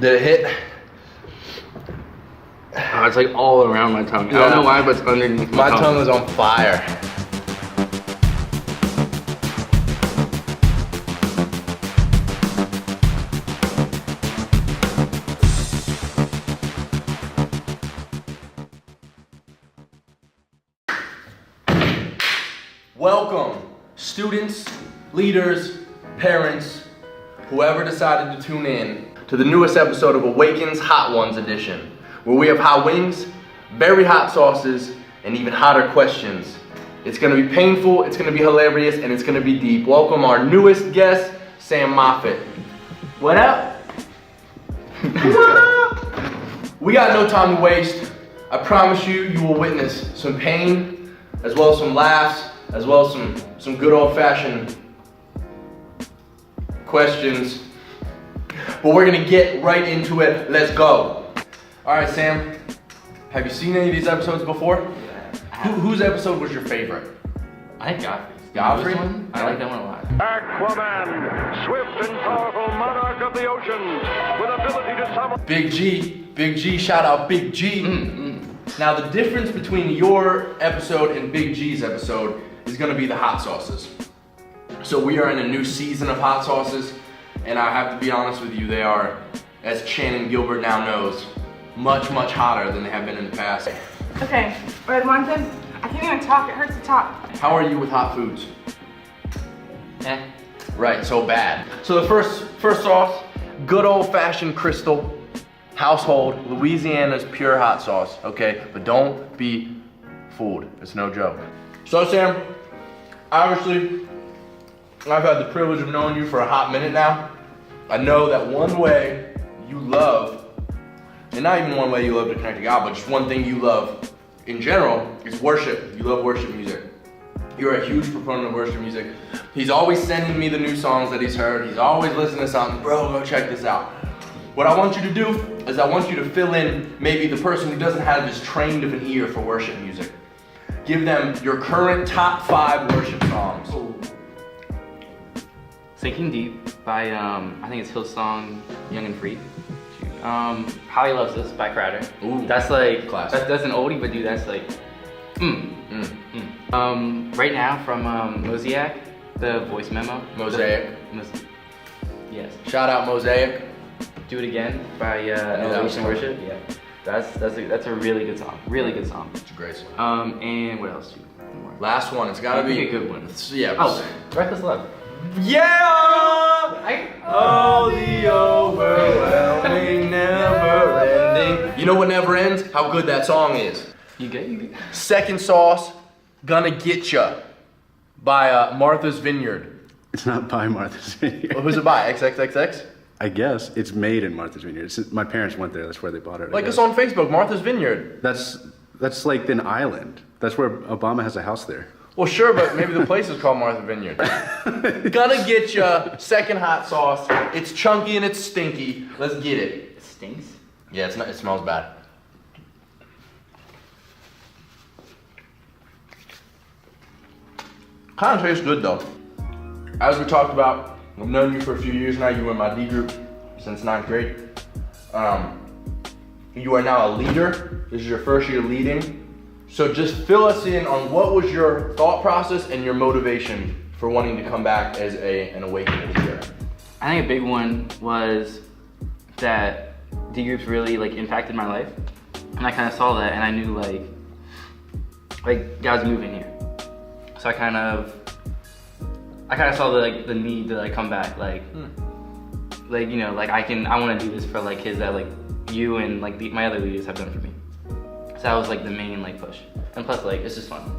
Did it hit? Oh, it's like all around my tongue. Yeah. I don't know why, but it's underneath my tongue. My tongue was on fire. Welcome, students, leaders, parents, whoever decided to tune in to the newest episode of Awaken's Hot Ones edition, where we have hot wings, very hot sauces, and even hotter questions. It's gonna be painful, it's gonna be hilarious, and it's gonna be deep. Welcome our newest guest, Sam Moffitt. What up? We got no time to waste. I promise you, you will witness some pain, as well as some laughs, as well as some good old-fashioned questions. But we're gonna get right into it. Let's go. All right, Sam, have you seen any of these episodes before? Whose episode was your favorite? I think Godfrey's. Godfrey? I like that one a lot. Aquaman, swift and powerful monarch of the ocean, with ability to summon. Big G, shout out Big G. Now the difference between your episode and Big G's episode is gonna be the hot sauces. So we are in a new season of hot sauces, and I have to be honest with you, they are, as Shannon Gilbert now knows, much hotter than they have been in the past. Okay, red wanted. I can't even talk, it hurts to talk. How are you with hot foods? Right, so bad. So the first sauce, good old-fashioned Crystal household Louisiana's pure hot sauce, okay? But don't be fooled, it's no joke. So Sam, obviously, I've had the privilege of knowing you for a hot minute now. I know that one way you love, and not even one way you love to connect to God, but just one thing you love in general is worship. You love worship music. You're a huge proponent of worship music. He's always sending me the new songs that he's heard. He's always listening to something. Bro, go check this out. What I want you to do is I want you to fill in maybe the person who doesn't have as trained of an ear for worship music. Give them your current top 5 worship songs. Sinking Deep by, I think it's Hillsong, Young and Free. How He Loves Us by Crowder. Ooh, that's like, classic. that's an oldie, but dude, that's like, right now from Mosaic, the voice memo. Mosaic. Yes. Shout out Mosaic. Do It Again by Elevation Worship. Yeah, that's a really good song. Really good song. It's a great song. And what else? One more. Last one, it's gotta be a good one. Yeah. Oh, Reckless Love. Yeah! Oh, the overwhelming, never-ending. You know what never ends? How good that song is. You good? Second sauce, Gonna Get Ya by Martha's Vineyard. It's not by Martha's Vineyard. Who's it by? XXXX? I guess it's made in Martha's Vineyard. My parents went there. That's where they bought it. Like it's on Facebook, Martha's Vineyard. That's like an island. That's where Obama has a house there. Well, sure, but maybe the place is called Martha Vineyard. Gonna Get Ya, second hot sauce. It's chunky and it's stinky. Let's get it. It stinks. Yeah, it smells bad. Kind of tastes good though. As we talked about, I've known you for a few years now. You were in my D group since 9th grade. You are now a leader. This is your first year leading. So just fill us in on what was your thought process and your motivation for wanting to come back as an Awaken leader. I think a big one was that D groups really like impacted my life, and I kind of saw that, and I knew like God's moving here. So I kind of saw the need to like come back, like you know, like I want to do this for like kids that like you and like my other leaders have done for me. So that was like the main like push, and plus like it's just fun.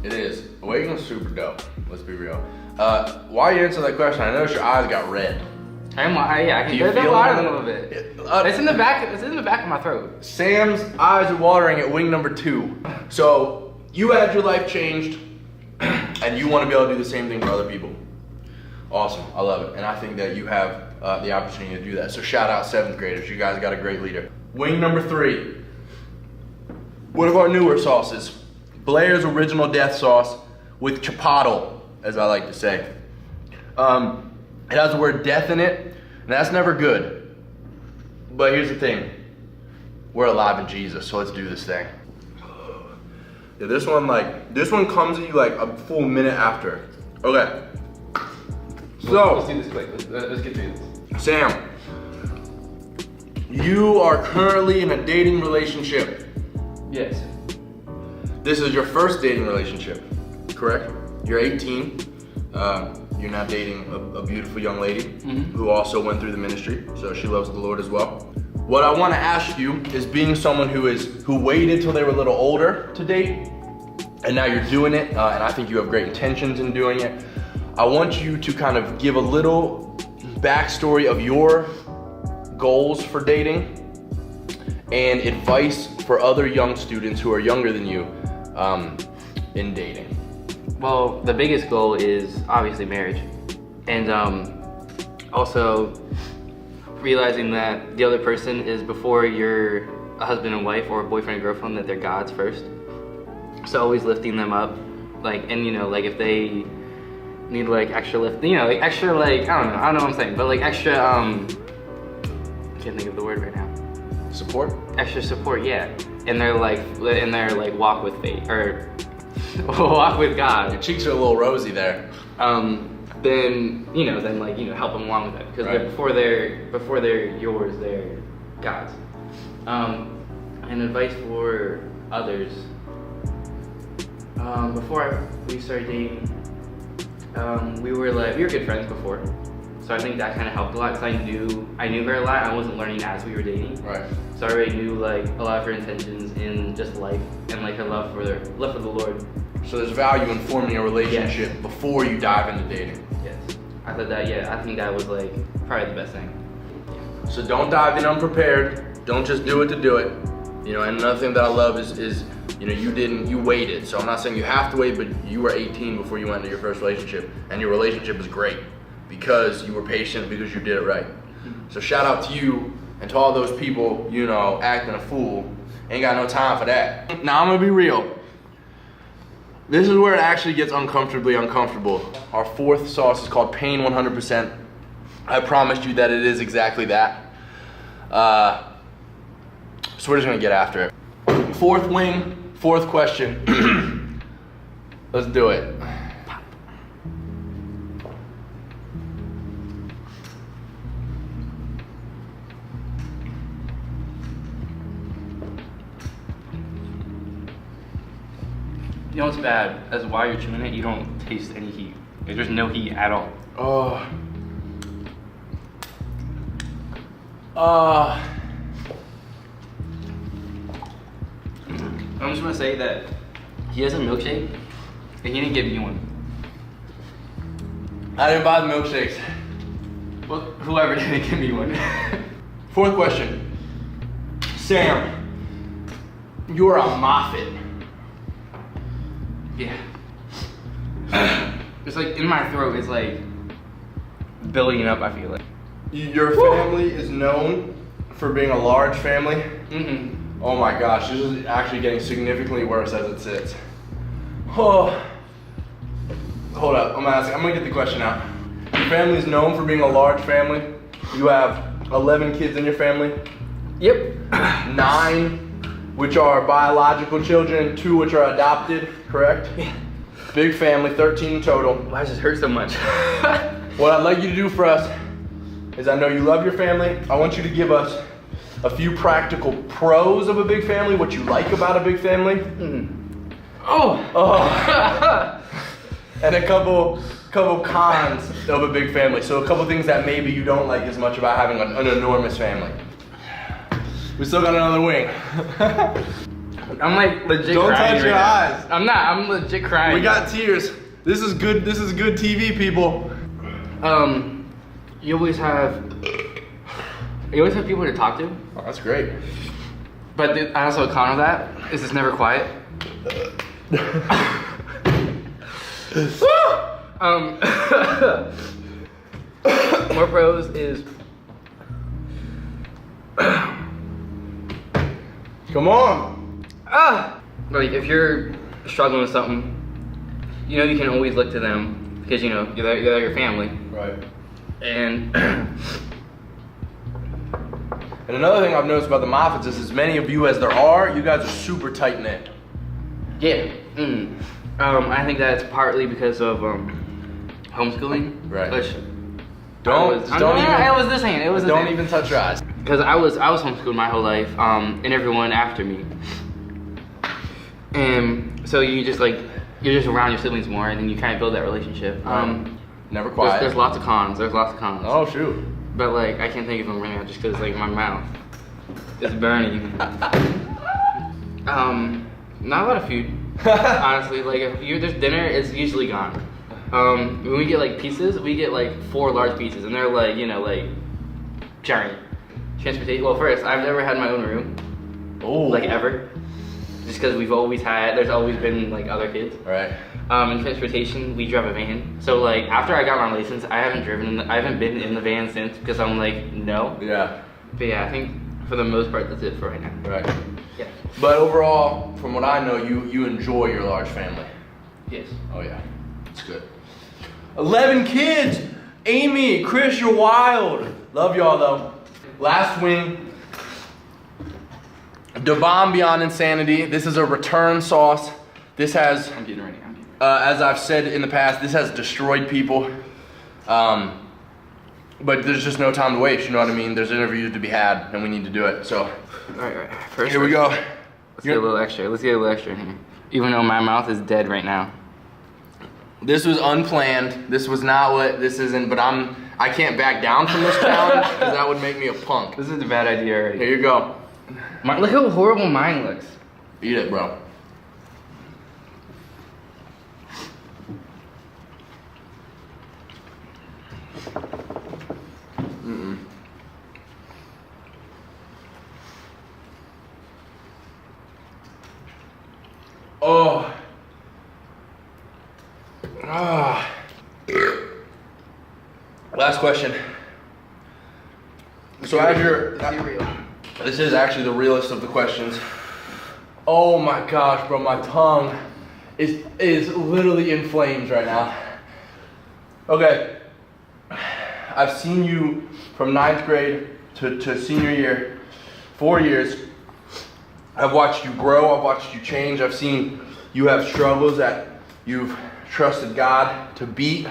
It is. Awaken's super dope. Let's be real. While you answer that question, I noticed your eyes got red. I can. Do you They're feel watering it? a little bit. It's in the back. It's in the back of my throat. Sam's eyes are watering at wing number 2. So you had your life changed, and you want to be able to do the same thing for other people. Awesome. I love it. And I think that you have the opportunity to do that. So shout out 7th graders. You guys got a great leader. Wing number 3. One of our newer sauces. Blair's Original Death Sauce with chipotle, as I like to say. It has the word death in it, and that's never good. But here's the thing. We're alive in Jesus, so let's do this thing. Yeah, this one comes at you like a full minute after. Okay. So let's do this quick. Let's get through this. Sam, you are currently in a dating relationship. Yes. This is your first dating relationship, correct? You're 18. You're now dating a beautiful young lady who also went through the ministry, so she loves the Lord as well. What I want to ask you is, being someone who waited till they were a little older to date, and now you're doing it, and I think you have great intentions in doing it. I want you to kind of give a little backstory of your goals for dating and advice for other young students who are younger than you in dating. Well, the biggest goal is obviously marriage, and also realizing that the other person is, before you're a husband and wife or a boyfriend and girlfriend, that they're God's first. So always lifting them up, like, and if they need extra lift, extra I don't know what I'm saying, but extra I can't think of the word right now. Support? Extra support, yeah. And they're walk with faith, or walk with God. Your cheeks are a little rosy there. Then help them along with that, because Right. before they're yours, they're God's. And advice for others. Before we started dating, we were good friends before, so I think that kind of helped a lot, because I knew her a lot. I wasn't learning as we were dating, Right. so I already knew a lot of her intentions in just life, and her love for the Lord. So there's value in forming a relationship before you dive into dating. Yes, I thought that. Yeah, I think that was probably the best thing. So don't dive in unprepared. Don't just do it to do it. And another thing that I love is you waited. So I'm not saying you have to wait, but you were 18 before you went into your first relationship, and your relationship is great because you were patient, because you did it right. So shout out to you and to all those people, acting a fool. Ain't got no time for that. Now I'm gonna be real. This is where it actually gets uncomfortably uncomfortable. Our fourth sauce is called Pain 100%. I promised you that it is exactly that. So we're just gonna get after it. Fourth wing, fourth question. Let's do it. You know what's bad? As while you're chewing it, you don't taste any heat. There's no heat at all. Oh. I'm just gonna say that he has a milkshake, and he didn't give me one. I didn't buy the milkshakes. Well, whoever didn't give me one. Fourth question. Sam, you're a Moffitt. Yeah. It's in my throat. It's building up. I feel like. Your family is known for being a large family. Mm-hmm. Oh my gosh, this is actually getting significantly worse as it sits. Oh. Hold up, I'm gonna get the question out. Your family is known for being a large family. You have 11 kids in your family. Yep. 9 which are biological children, 2 which are adopted, correct? Yeah. Big family, 13 total. Why does this hurt so much? What I'd like you to do for us is, I know you love your family. I want you to give us a few practical pros of a big family, what you like about a big family. Mm. Oh. And a couple cons of a big family. So a couple things that maybe you don't like as much about having an enormous family. We still got another wing. I'm legit Don't crying touch your right now. eyes. I'm not. I'm legit crying. We got tears. This is good TV, people. You always have people to talk to. Oh, that's great. But also a con of that is it's never quiet. More pros is Come on. if you're struggling with something, you can always look to them because they're your family. Right. And And another thing I've noticed about the Moffitts is as many of you as there are, you guys are super tight knit. Yeah. I think that's partly because of homeschooling. Right. Which Don't It was Don't even touch your eyes. Because I was homeschooled my whole life, and everyone after me. And so you're just around your siblings more, and then you kind of build that relationship. Never quiet. There's lots of cons. Oh shoot. But like I can't think of them right now just because like my mouth is burning. Not a lot of food. Honestly, like if there's dinner, it's usually gone. When we get like pizzas, we get like 4 large pizzas, and they're like like giant. Transportation. Well, first, I've never had my own room. Oh. Like ever. Just because there's always been like other kids. Right. In transportation, we drive a van. So like after I got my license, I haven't been in the van since because I'm like no. Yeah. But yeah, I think for the most part that's it for right now. Right. Yeah. But overall, from what I know, you enjoy your large family. Yes. Oh yeah, it's good. 11 kids. Amy, Chris, you're wild. Love y'all though. Last wing. The bomb beyond insanity. This is a return sauce. This has, I'm getting ready. as I've said in the past, this has destroyed people. But there's just no time to waste. You know what I mean? There's interviews to be had, and we need to do it. So, All right. First, here we go. Let's get a little extra. Let's get a little extra in here. Even though my mouth is dead right now. This was unplanned. This was not what this isn't. But I can't back down from this challenge because that would make me a punk. This is a bad idea already. Here you go. Look how horrible mine looks. Eat it, bro. Oh. Ah. Last question. So as you're, this is actually the realest of the questions. Oh my gosh, bro, my tongue is literally in flames right now. Okay. I've seen you from 9th grade to senior year, 4 years. I've watched you grow, I've watched you change. I've seen you have struggles that you've trusted God to beat.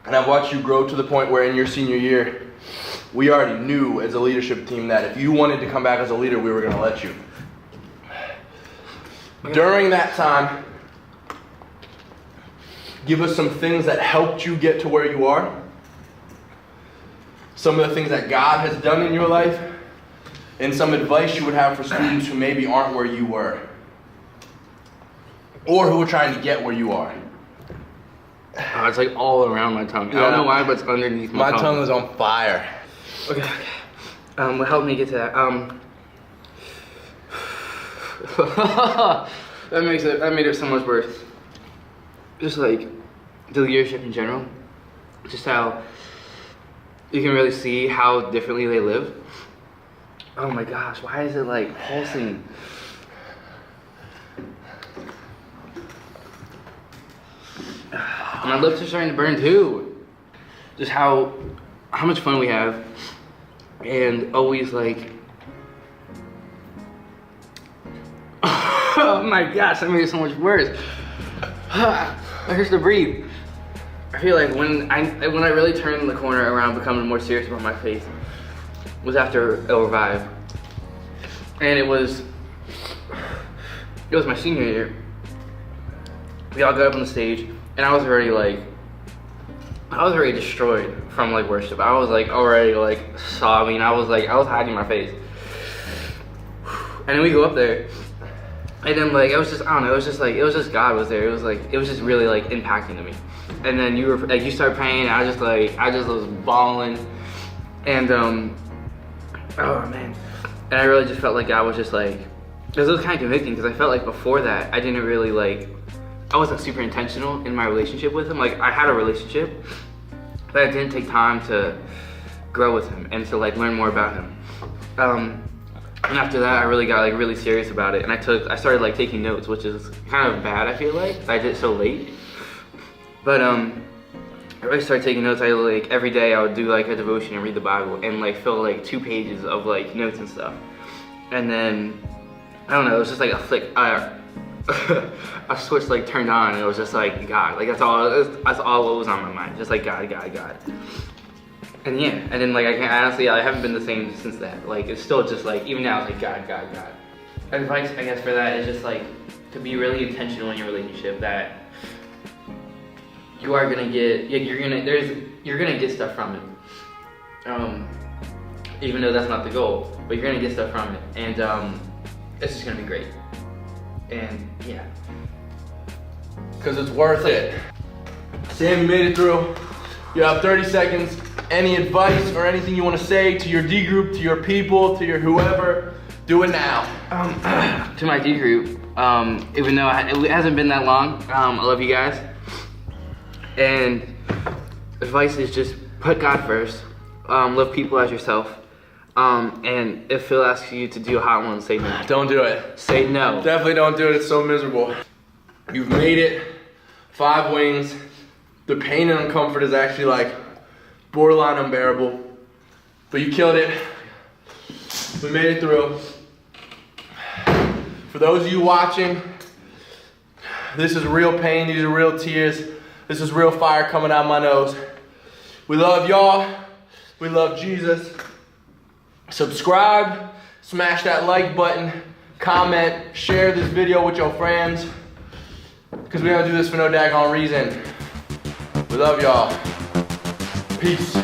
And I've watched you grow to the point where in your senior year, we already knew as a leadership team that if you wanted to come back as a leader, we were going to let you. During that time, give us some things that helped you get to where you are. Some of the things that God has done in your life. And some advice you would have for students who maybe aren't where you were. Or who are trying to get where you are. Oh, it's like all around my tongue. I don't know why, but it's underneath my tongue. My tongue is on fire. Okay. What helped me get to that? That made it so much worse. Just like the leadership in general. Just how you can really see how differently they live. Oh my gosh, why is it like pulsing? My lips are starting to burn too. Just how much fun we have, and always like, oh my gosh, that made it so much worse. I hurts to breathe. I feel like when I really turned the corner around becoming more serious about my faith was after El Revive, and it was my senior year. We all got up on the stage, and I was already destroyed from like worship. I was like already like sobbing. I was hiding my face. And then we go up there, and then like I was just God was there. It was just really like impacting to me. And then you started praying, and I just was bawling, and oh man, and I really just felt like God was just like, because it was kind of convicting, because I felt like before that I didn't really like. I wasn't super intentional in my relationship with him. Like I had a relationship, but I didn't take time to grow with him and to like learn more about him. And after that, I really got like really serious about it, and I started like taking notes, which is kind of bad. I feel like I did it so late. But I started taking notes. I like every day I would do like a devotion and read the Bible and like fill like 2 pages of like notes and stuff. And then I don't know, it was just like a flick. A switch like turned on and it was just like God. Like that's all what was on my mind. Just like God. And yeah, and then like I haven't been the same since that. Like it's still just like even now it's like God. Advice I guess for that is just like to be really intentional in your relationship, that you are gonna get you're gonna get stuff from it. Even though that's not the goal, but you're gonna get stuff from it, and it's just gonna be great. And yeah, because it's worth it. Sam, you made it through. You have 30 seconds. Any advice or anything you want to say to your D group, to your people, to your whoever, do it now. To my D group, even though it hasn't been that long, I love you guys. And advice is just put God first. Love people as yourself. And if Phil asks you to do a hot one, say no. Don't do it. Say no. Definitely don't do it. It's so miserable. You've made it. 5 wings. The pain and uncomfort is actually like borderline unbearable. But you killed it. We made it through. For those of you watching, this is real pain. These are real tears. This is real fire coming out my nose. We love y'all. We love Jesus. Subscribe, smash that like button, comment, share this video with your friends, because we don't do this for no daggone reason. We love y'all. Peace.